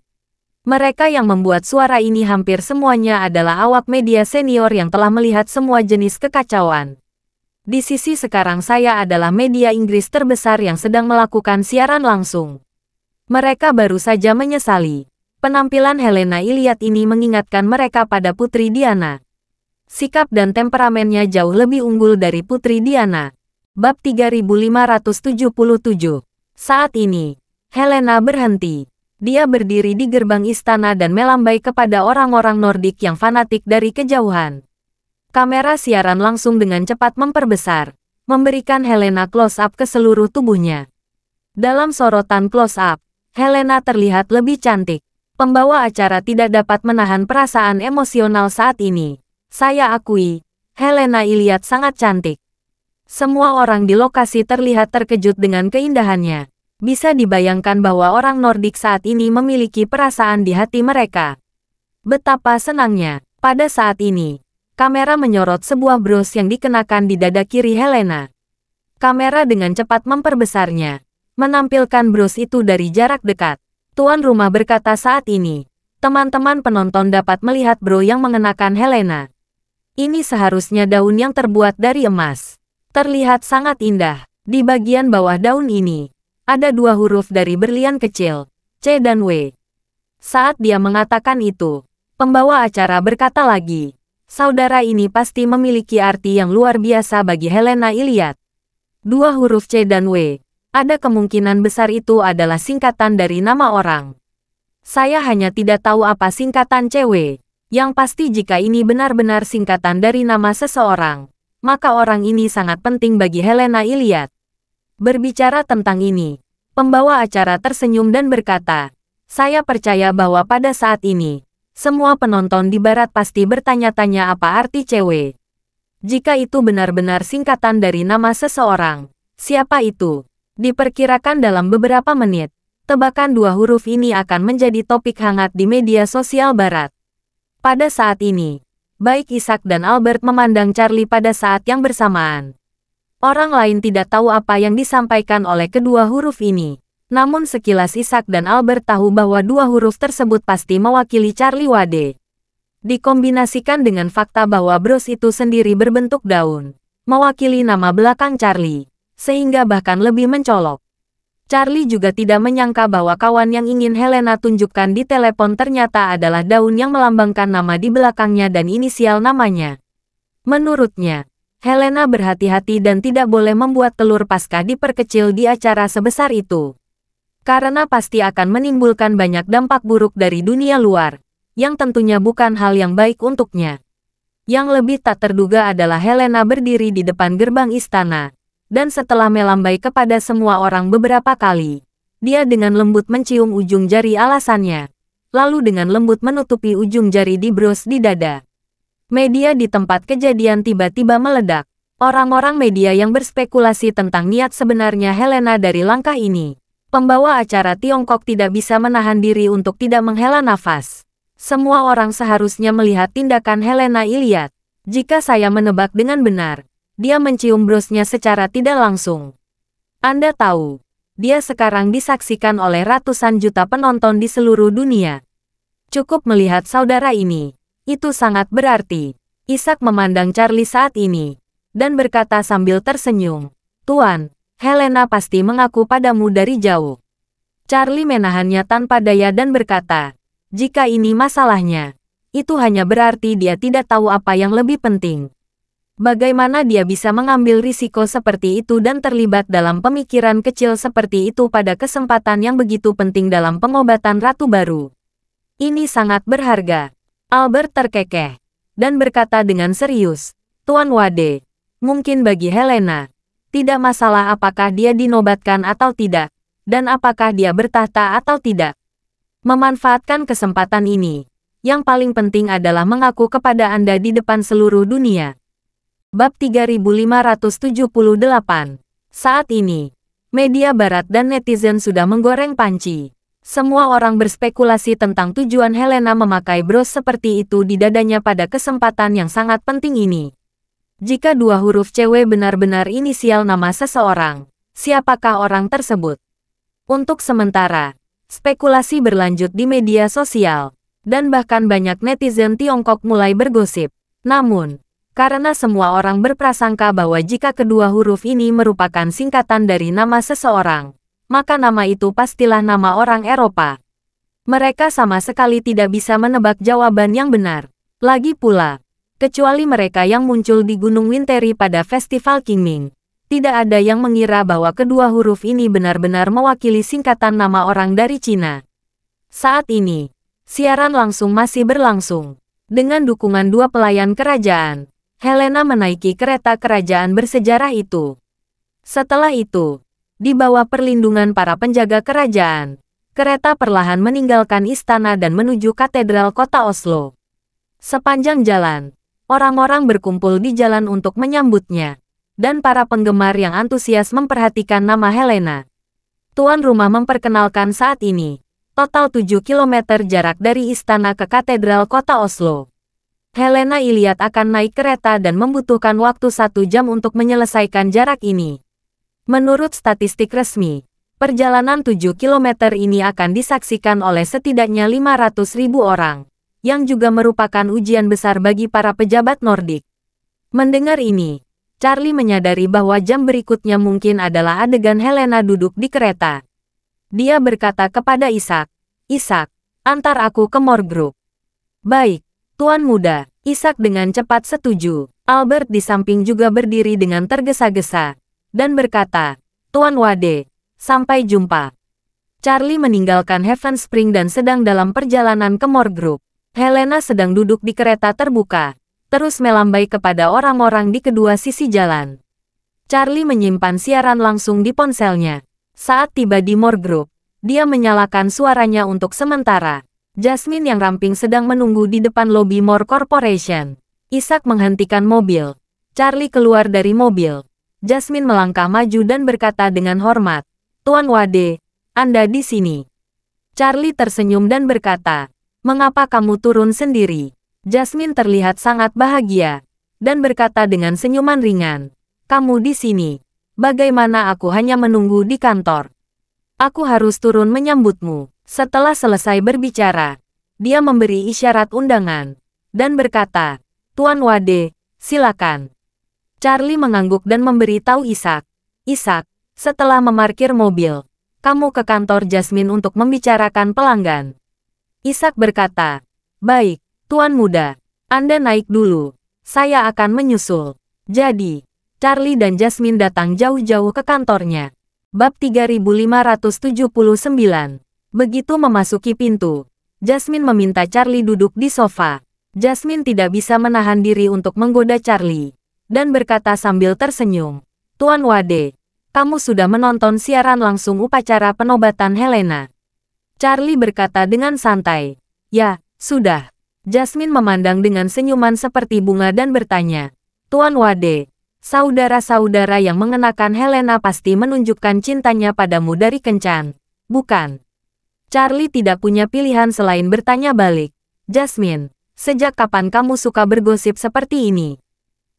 Mereka yang membuat suara ini hampir semuanya adalah awak media senior yang telah melihat semua jenis kekacauan. Di sisi sekarang saya adalah media Inggris terbesar yang sedang melakukan siaran langsung. Mereka baru saja menyesali. Penampilan Helena Iliad ini mengingatkan mereka pada Putri Diana. Sikap dan temperamennya jauh lebih unggul dari Putri Diana. Bab 3577. Saat ini, Helena berhenti. Dia berdiri di gerbang istana dan melambai kepada orang-orang Nordik yang fanatik dari kejauhan. Kamera siaran langsung dengan cepat memperbesar, memberikan Helena close-up ke seluruh tubuhnya. Dalam sorotan close-up, Helena terlihat lebih cantik. Pembawa acara tidak dapat menahan perasaan emosional saat ini. Saya akui, Helena Iliad sangat cantik. Semua orang di lokasi terlihat terkejut dengan keindahannya. Bisa dibayangkan bahwa orang Nordik saat ini memiliki perasaan di hati mereka. Betapa senangnya, pada saat ini, kamera menyorot sebuah bros yang dikenakan di dada kiri Helena. Kamera dengan cepat memperbesarnya, menampilkan bros itu dari jarak dekat. Tuan rumah berkata saat ini, teman-teman penonton dapat melihat bro yang mengenakan Helena. Ini seharusnya daun yang terbuat dari emas. Terlihat sangat indah. Di bagian bawah daun ini, Ada dua huruf dari berlian kecil, C dan W. Saat dia mengatakan itu, pembawa acara berkata lagi, saudara ini pasti memiliki arti yang luar biasa bagi Helena Iliad. Dua huruf C dan W, ada kemungkinan besar itu adalah singkatan dari nama orang. Saya hanya tidak tahu apa singkatan CW. Yang pasti jika ini benar-benar singkatan dari nama seseorang, maka orang ini sangat penting bagi Helena Iliad. Berbicara tentang ini, pembawa acara tersenyum dan berkata, saya percaya bahwa pada saat ini, semua penonton di barat pasti bertanya-tanya apa arti CW. Jika itu benar-benar singkatan dari nama seseorang, siapa itu? Diperkirakan dalam beberapa menit, tebakan dua huruf ini akan menjadi topik hangat di media sosial barat. Pada saat ini, baik Isaac dan Albert memandang Charlie pada saat yang bersamaan. Orang lain tidak tahu apa yang disampaikan oleh kedua huruf ini. Namun sekilas Isaac dan Albert tahu bahwa dua huruf tersebut pasti mewakili Charlie Wade. Dikombinasikan dengan fakta bahwa bros itu sendiri berbentuk daun, mewakili nama belakang Charlie, sehingga bahkan lebih mencolok. Charlie juga tidak menyangka bahwa kawan yang ingin Helena tunjukkan di telepon ternyata adalah daun yang melambangkan nama di belakangnya dan inisial namanya. Menurutnya, Helena berhati-hati dan tidak boleh membuat telur Paskah diperkecil di acara sebesar itu. Karena pasti akan menimbulkan banyak dampak buruk dari dunia luar, yang tentunya bukan hal yang baik untuknya. Yang lebih tak terduga adalah Helena berdiri di depan gerbang istana, dan setelah melambai kepada semua orang beberapa kali, dia dengan lembut mencium ujung jari alasannya, lalu dengan lembut menutupi ujung jari di bros di dada. Media di tempat kejadian tiba-tiba meledak. Orang-orang media yang berspekulasi tentang niat sebenarnya Helena dari langkah ini. Pembawa acara Tiongkok tidak bisa menahan diri untuk tidak menghela nafas. Semua orang seharusnya melihat tindakan Helena Iliad. Jika saya menebak dengan benar, dia mencium brosnya secara tidak langsung. Anda tahu, dia sekarang disaksikan oleh ratusan juta penonton di seluruh dunia. Cukup melihat saudara ini. Itu sangat berarti. Isaac memandang Charlie saat ini, dan berkata sambil tersenyum, Tuan, Helena pasti mengaku padamu dari jauh. Charlie menahannya tanpa daya dan berkata, jika ini masalahnya, itu hanya berarti dia tidak tahu apa yang lebih penting. Bagaimana dia bisa mengambil risiko seperti itu dan terlibat dalam pemikiran kecil seperti itu pada kesempatan yang begitu penting dalam pengobatan Ratu Baru? Ini sangat berharga. Albert terkekeh, dan berkata dengan serius, Tuan Wade, mungkin bagi Helena, tidak masalah apakah dia dinobatkan atau tidak, dan apakah dia bertahta atau tidak. Memanfaatkan kesempatan ini, yang paling penting adalah mengaku kepada Anda di depan seluruh dunia. Bab 3578. Saat ini, media barat dan netizen sudah menggoreng panci. Semua orang berspekulasi tentang tujuan Helena memakai bros seperti itu di dadanya pada kesempatan yang sangat penting ini. Jika dua huruf CW benar-benar inisial nama seseorang, siapakah orang tersebut? Untuk sementara, spekulasi berlanjut di media sosial, dan bahkan banyak netizen Tiongkok mulai bergosip. Namun, karena semua orang berprasangka bahwa jika kedua huruf ini merupakan singkatan dari nama seseorang, maka nama itu pastilah nama orang Eropa. Mereka sama sekali tidak bisa menebak jawaban yang benar. Lagi pula, kecuali mereka yang muncul di Gunung Winteri pada Festival Qingming, tidak ada yang mengira bahwa kedua huruf ini benar-benar mewakili singkatan nama orang dari Cina. Saat ini, siaran langsung masih berlangsung. Dengan dukungan dua pelayan kerajaan, Helena menaiki kereta kerajaan bersejarah itu. Setelah itu, di bawah perlindungan para penjaga kerajaan, kereta perlahan meninggalkan istana dan menuju katedral kota Oslo. Sepanjang jalan, orang-orang berkumpul di jalan untuk menyambutnya, dan para penggemar yang antusias memperhatikan nama Helena. Tuan rumah memperkenalkan saat ini, total 7 km jarak dari istana ke katedral kota Oslo. Helena Iliad akan naik kereta dan membutuhkan waktu 1 jam untuk menyelesaikan jarak ini. Menurut statistik resmi, perjalanan 7 km ini akan disaksikan oleh setidaknya 500.000 orang, yang juga merupakan ujian besar bagi para pejabat Nordik. Mendengar ini, Charlie menyadari bahwa jam berikutnya mungkin adalah adegan Helena duduk di kereta. Dia berkata kepada Ishak, "Ishak, antar aku ke Moore Group." "Baik, Tuan Muda." Ishak dengan cepat setuju. Albert di samping juga berdiri dengan tergesa-gesa dan berkata, "Tuan Wade, sampai jumpa." Charlie meninggalkan Heaven Spring dan sedang dalam perjalanan ke Moore Group. Helena sedang duduk di kereta terbuka, terus melambai kepada orang-orang di kedua sisi jalan. Charlie menyimpan siaran langsung di ponselnya. Saat tiba di Moore Group, dia menyalakan suaranya untuk sementara. Jasmine yang ramping sedang menunggu di depan lobi Moore Corporation. Ishak menghentikan mobil. Charlie keluar dari mobil. Jasmine melangkah maju dan berkata dengan hormat, "Tuan Wade, Anda di sini." Charlie tersenyum dan berkata, "Mengapa kamu turun sendiri?" Jasmine terlihat sangat bahagia dan berkata dengan senyuman ringan, "Kamu di sini. Bagaimana aku hanya menunggu di kantor? Aku harus turun menyambutmu." Setelah selesai berbicara, dia memberi isyarat undangan dan berkata, "Tuan Wade, silakan." Charlie mengangguk dan memberitahu Ishak, "Ishak, setelah memarkir mobil, kamu ke kantor Jasmine untuk membicarakan pelanggan." Ishak berkata, "Baik, Tuan Muda. Anda naik dulu. Saya akan menyusul." Jadi, Charlie dan Jasmine datang jauh-jauh ke kantornya. Bab 3579. Begitu memasuki pintu, Jasmine meminta Charlie duduk di sofa. Jasmine tidak bisa menahan diri untuk menggoda Charlie, dan berkata sambil tersenyum, "Tuan Wade, kamu sudah menonton siaran langsung upacara penobatan Helena?" Charlie berkata dengan santai, "Ya, sudah." Jasmine memandang dengan senyuman seperti bunga dan bertanya, "Tuan Wade, saudara-saudara yang mengenakan Helena pasti menunjukkan cintanya padamu dari kencan, bukan?" Charlie tidak punya pilihan selain bertanya balik, "Jasmine, sejak kapan kamu suka bergosip seperti ini?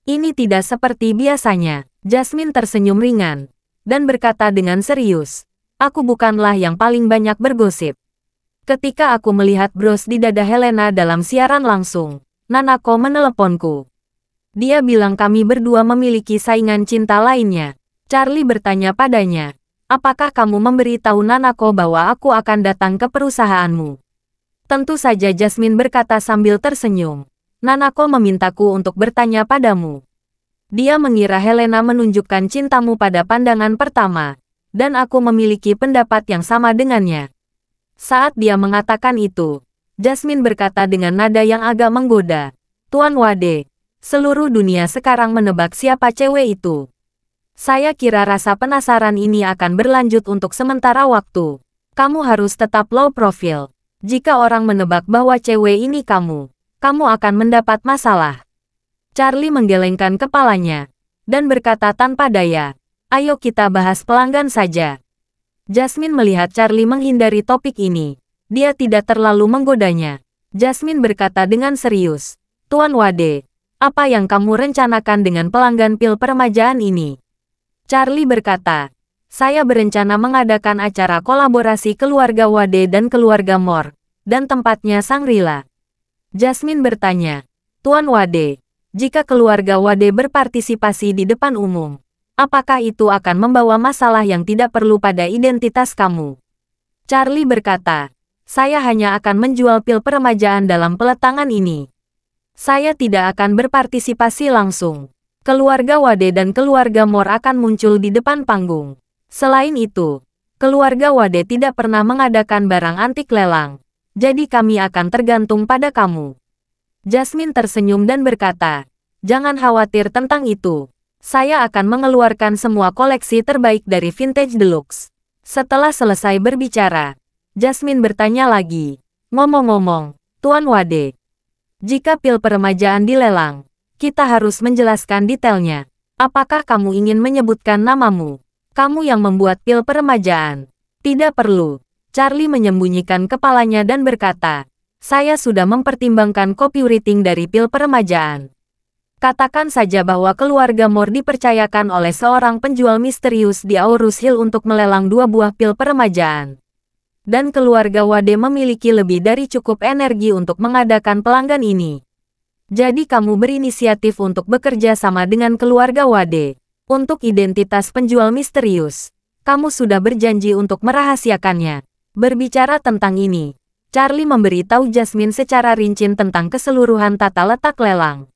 Ini tidak seperti biasanya." Jasmine tersenyum ringan dan berkata dengan serius, "Aku bukanlah yang paling banyak bergosip. Ketika aku melihat bros di dada Helena dalam siaran langsung, Nanako meneleponku. Dia bilang kami berdua memiliki saingan cinta lainnya." Charlie bertanya padanya, "Apakah kamu memberitahu Nanako bahwa aku akan datang ke perusahaanmu?" "Tentu saja," Jasmine berkata sambil tersenyum. "Nanako memintaku untuk bertanya padamu. Dia mengira Helena menunjukkan cintamu pada pandangan pertama, dan aku memiliki pendapat yang sama dengannya." Saat dia mengatakan itu, Jasmine berkata dengan nada yang agak menggoda, "Tuan Wade, seluruh dunia sekarang menebak siapa cewek itu. Saya kira rasa penasaran ini akan berlanjut untuk sementara waktu. Kamu harus tetap low profile. Jika orang menebak bahwa cewek ini kamu akan mendapat masalah." Charlie menggelengkan kepalanya dan berkata tanpa daya, "Ayo kita bahas pelanggan saja." Jasmine melihat Charlie menghindari topik ini. Dia tidak terlalu menggodanya. Jasmine berkata dengan serius, "Tuan Wade, apa yang kamu rencanakan dengan pelanggan pil peremajaan ini?" Charlie berkata, "Saya berencana mengadakan acara kolaborasi keluarga Wade dan keluarga Moore, dan tempatnya Shangri-La." Jasmine bertanya, "Tuan Wade, jika keluarga Wade berpartisipasi di depan umum, apakah itu akan membawa masalah yang tidak perlu pada identitas kamu?" Charlie berkata, "Saya hanya akan menjual pil peremajaan dalam peletangan ini. Saya tidak akan berpartisipasi langsung. Keluarga Wade dan keluarga Moore akan muncul di depan panggung. Selain itu, keluarga Wade tidak pernah mengadakan barang antik lelang, jadi kami akan tergantung pada kamu." Jasmine tersenyum dan berkata, "Jangan khawatir tentang itu. Saya akan mengeluarkan semua koleksi terbaik dari Vintage Deluxe." Setelah selesai berbicara, Jasmine bertanya lagi, "Ngomong-ngomong, Tuan Wade, jika pil peremajaan dilelang, kita harus menjelaskan detailnya. Apakah kamu ingin menyebutkan namamu? Kamu yang membuat pil peremajaan." "Tidak perlu." Charlie menyembunyikan kepalanya dan berkata, "Saya sudah mempertimbangkan copywriting dari pil peremajaan. Katakan saja bahwa keluarga Moore dipercayakan oleh seorang penjual misterius di Aurus Hill untuk melelang 2 buah pil peremajaan. Dan keluarga Wade memiliki lebih dari cukup energi untuk mengadakan pelanggan ini. Jadi kamu berinisiatif untuk bekerja sama dengan keluarga Wade untuk identitas penjual misterius. Kamu sudah berjanji untuk merahasiakannya. Berbicara tentang ini, Charlie memberitahu Jasmine secara rinci tentang keseluruhan tata letak lelang.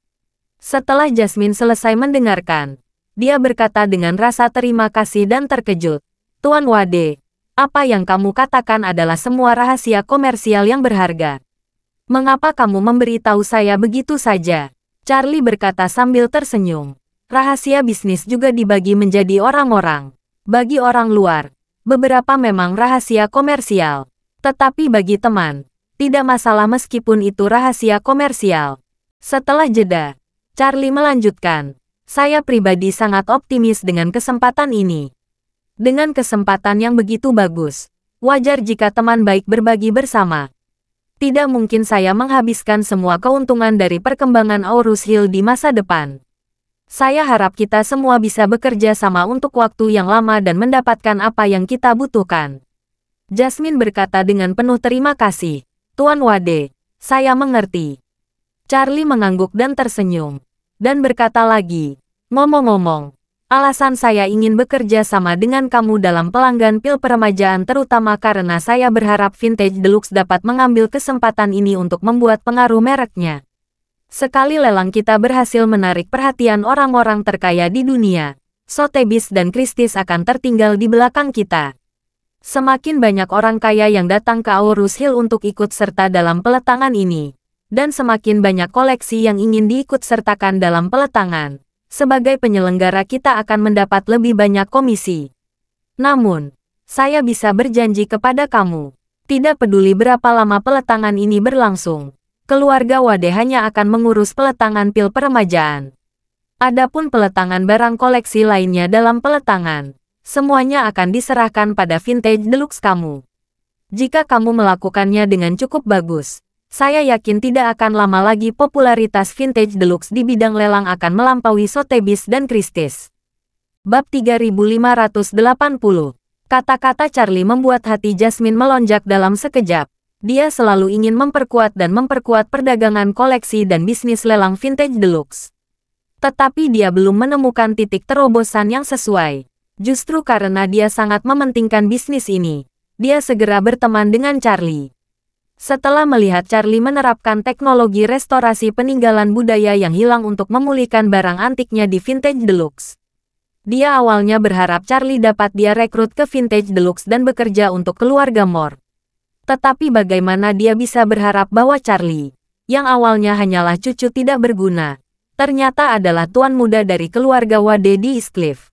Setelah Jasmine selesai mendengarkan, dia berkata dengan rasa terima kasih dan terkejut. Tuan Wade, apa yang kamu katakan adalah semua rahasia komersial yang berharga. Mengapa kamu memberitahu saya begitu saja? Charlie berkata sambil tersenyum. Rahasia bisnis juga dibagi menjadi orang-orang. Bagi orang luar, beberapa memang rahasia komersial. Tetapi bagi teman, tidak masalah meskipun itu rahasia komersial. Setelah jeda, Charlie melanjutkan, saya pribadi sangat optimis dengan kesempatan ini. Dengan kesempatan yang begitu bagus, wajar jika teman baik berbagi bersama. Tidak mungkin saya menghabiskan semua keuntungan dari perkembangan Aurus Hill di masa depan. Saya harap kita semua bisa bekerja sama untuk waktu yang lama dan mendapatkan apa yang kita butuhkan. Jasmine berkata dengan penuh terima kasih. Tuan Wade, saya mengerti. Charlie mengangguk dan tersenyum. Dan berkata lagi, ngomong-ngomong, alasan saya ingin bekerja sama dengan kamu dalam pelanggan pil peremajaan terutama karena saya berharap Vintage Deluxe dapat mengambil kesempatan ini untuk membuat pengaruh mereknya. Sekali lelang kita berhasil menarik perhatian orang-orang terkaya di dunia, Sotheby's dan Christie's akan tertinggal di belakang kita. Semakin banyak orang kaya yang datang ke Aurus Hill untuk ikut serta dalam peletangan ini. Dan semakin banyak koleksi yang ingin diikutsertakan dalam peletangan. Sebagai penyelenggara kita akan mendapat lebih banyak komisi. Namun, saya bisa berjanji kepada kamu. Tidak peduli berapa lama peletangan ini berlangsung. Keluarga Wade hanya akan mengurus peletangan pil peremajaan. Adapun peletangan barang koleksi lainnya dalam peletangan, semuanya akan diserahkan pada Vintage Deluxe kamu. Jika kamu melakukannya dengan cukup bagus, saya yakin tidak akan lama lagi popularitas Vintage Deluxe di bidang lelang akan melampaui Sotheby's dan Christie's. Bab 3580. Kata-kata Charlie membuat hati Jasmine melonjak dalam sekejap. Dia selalu ingin memperkuat perdagangan koleksi dan bisnis lelang Vintage Deluxe. Tetapi dia belum menemukan titik terobosan yang sesuai. Justru karena dia sangat mementingkan bisnis ini, dia segera berteman dengan Charlie. Setelah melihat Charlie menerapkan teknologi restorasi peninggalan budaya yang hilang untuk memulihkan barang antiknya di Vintage Deluxe. Dia awalnya berharap Charlie dapat dia rekrut ke Vintage Deluxe dan bekerja untuk keluarga Moore. Tetapi bagaimana dia bisa berharap bahwa Charlie, yang awalnya hanyalah cucu tidak berguna, ternyata adalah tuan muda dari keluarga Wade di East Cliff.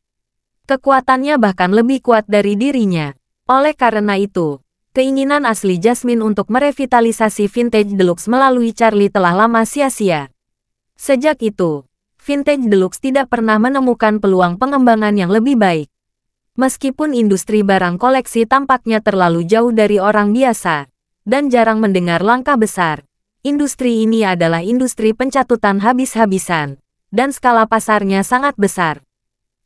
Kekuatannya bahkan lebih kuat dari dirinya. Oleh karena itu, keinginan asli Jasmine untuk merevitalisasi Vintage Deluxe melalui Charlie telah lama sia-sia. Sejak itu, Vintage Deluxe tidak pernah menemukan peluang pengembangan yang lebih baik. Meskipun industri barang koleksi tampaknya terlalu jauh dari orang biasa, dan jarang mendengar langkah besar, industri ini adalah industri pencatutan habis-habisan, dan skala pasarnya sangat besar.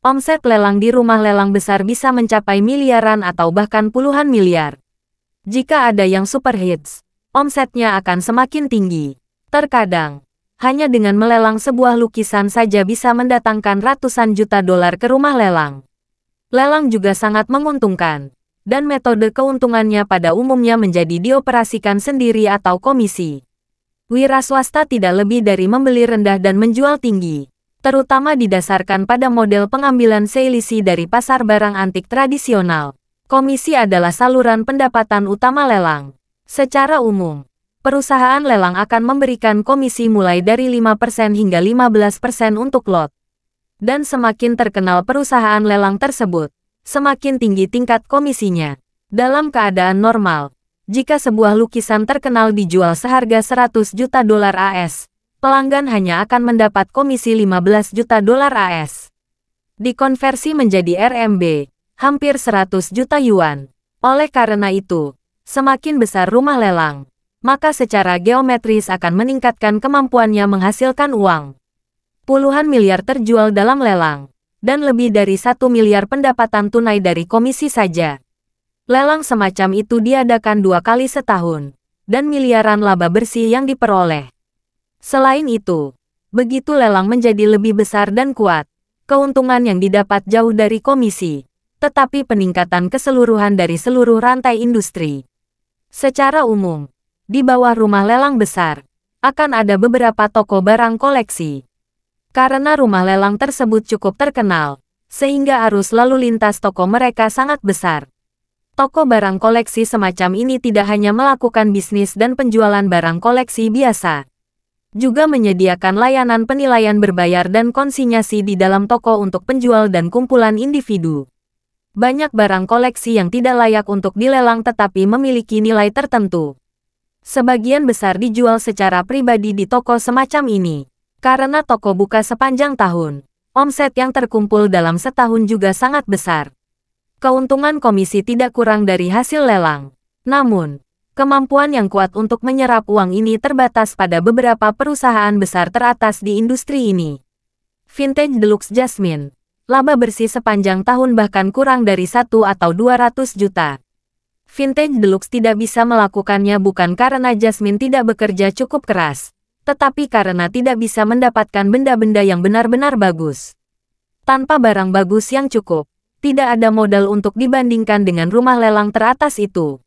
Omset lelang di rumah lelang besar bisa mencapai miliaran atau bahkan puluhan miliar. Jika ada yang super hits, omsetnya akan semakin tinggi. Terkadang, hanya dengan melelang sebuah lukisan saja bisa mendatangkan ratusan juta dolar ke rumah lelang. Lelang juga sangat menguntungkan, dan metode keuntungannya pada umumnya menjadi dioperasikan sendiri atau komisi. Wira swasta tidak lebih dari membeli rendah dan menjual tinggi, terutama didasarkan pada model pengambilan selisih dari pasar barang antik tradisional. Komisi adalah saluran pendapatan utama lelang. Secara umum, perusahaan lelang akan memberikan komisi mulai dari 5% hingga 15% untuk lot. Dan semakin terkenal perusahaan lelang tersebut, semakin tinggi tingkat komisinya. Dalam keadaan normal, jika sebuah lukisan terkenal dijual seharga 100 juta dolar AS, pelanggan hanya akan mendapat komisi 15 juta dolar AS. Dikonversi menjadi RMB, hampir 100 juta yuan. Oleh karena itu, semakin besar rumah lelang, maka secara geometris akan meningkatkan kemampuannya menghasilkan uang. Puluhan miliar terjual dalam lelang, dan lebih dari 1 miliar pendapatan tunai dari komisi saja. Lelang semacam itu diadakan 2 kali setahun, dan miliaran laba bersih yang diperoleh. Selain itu, begitu lelang menjadi lebih besar dan kuat, keuntungan yang didapat jauh dari komisi. tetapi peningkatan keseluruhan dari seluruh rantai industri. Secara umum, di bawah rumah lelang besar, akan ada beberapa toko barang koleksi. Karena rumah lelang tersebut cukup terkenal, sehingga arus lalu lintas toko mereka sangat besar. Toko barang koleksi semacam ini tidak hanya melakukan bisnis dan penjualan barang koleksi biasa, juga menyediakan layanan penilaian berbayar dan konsinyasi di dalam toko untuk penjual dan kumpulan individu. Banyak barang koleksi yang tidak layak untuk dilelang tetapi memiliki nilai tertentu. Sebagian besar dijual secara pribadi di toko semacam ini. Karena toko buka sepanjang tahun, omset yang terkumpul dalam setahun juga sangat besar. Keuntungan komisi tidak kurang dari hasil lelang. Namun, kemampuan yang kuat untuk menyerap uang ini terbatas pada beberapa perusahaan besar teratas di industri ini. Vintage Deluxe Jasmine. Laba bersih sepanjang tahun bahkan kurang dari 1 atau 200 juta. Vintage Deluxe tidak bisa melakukannya bukan karena Jasmine tidak bekerja cukup keras, tetapi karena tidak bisa mendapatkan benda-benda yang benar-benar bagus. Tanpa barang bagus yang cukup, tidak ada modal untuk dibandingkan dengan rumah lelang teratas itu.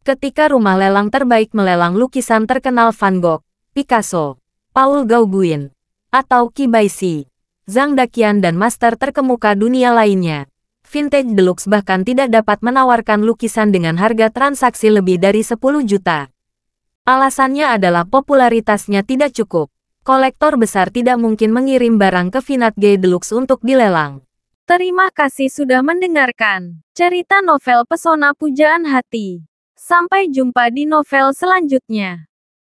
Ketika rumah lelang terbaik melelang lukisan terkenal Van Gogh, Picasso, Paul Gauguin, atau Kibaisi, Zhang Daqian dan master terkemuka dunia lainnya, Vintage Deluxe bahkan tidak dapat menawarkan lukisan dengan harga transaksi lebih dari 10 juta. Alasannya adalah popularitasnya tidak cukup. Kolektor besar tidak mungkin mengirim barang ke Vintage Deluxe untuk dilelang. Terima kasih sudah mendengarkan cerita novel Pesona Pujaan Hati. Sampai jumpa di novel selanjutnya.